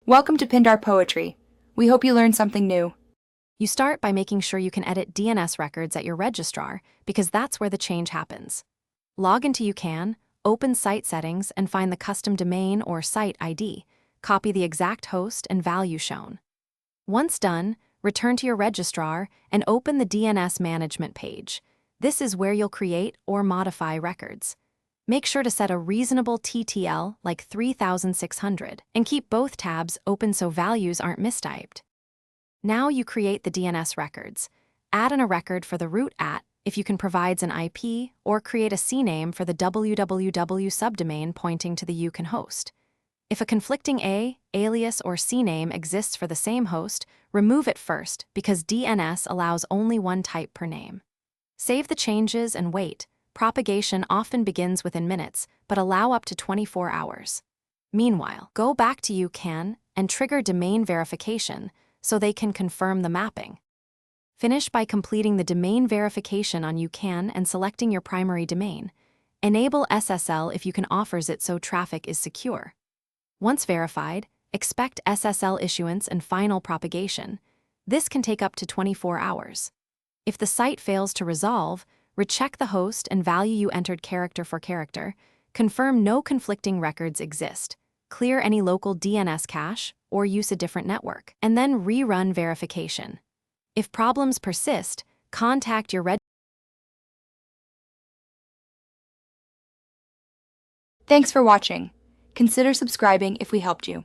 Welcome to Pindar Poetry. We hope you learned something new. You start by making sure you can edit DNS records at your registrar because that's where the change happens. Log into Youcan, open Site Settings, and find the custom domain or site ID. Copy the exact host and value shown. Once done, return to your registrar and open the DNS management page. This is where you'll create or modify records. Make sure to set a reasonable TTL like 3600 and keep both tabs open so values aren't mistyped. Now you create the DNS records. Add in a record for the root @ if you can provide an IP, or create a CNAME for the www subdomain pointing to the Youcan host. If a conflicting alias, or CNAME exists for the same host, remove it first because DNS allows only one type per name. Save the changes and wait. Propagation often begins within minutes, but allow up to 24 hours. Meanwhile, go back to Youcan and trigger domain verification so they can confirm the mapping. Finish by completing the domain verification on Youcan and selecting your primary domain. Enable SSL if you can offers it so traffic is secure. Once verified, expect SSL issuance and final propagation. This can take up to 24 hours. If the site fails to resolve, recheck the host and value you entered character for character, confirm no conflicting records exist, clear any local DNS cache, or use a different network, and then rerun verification. If problems persist, contact your Thanks for watching. Consider subscribing if we helped you.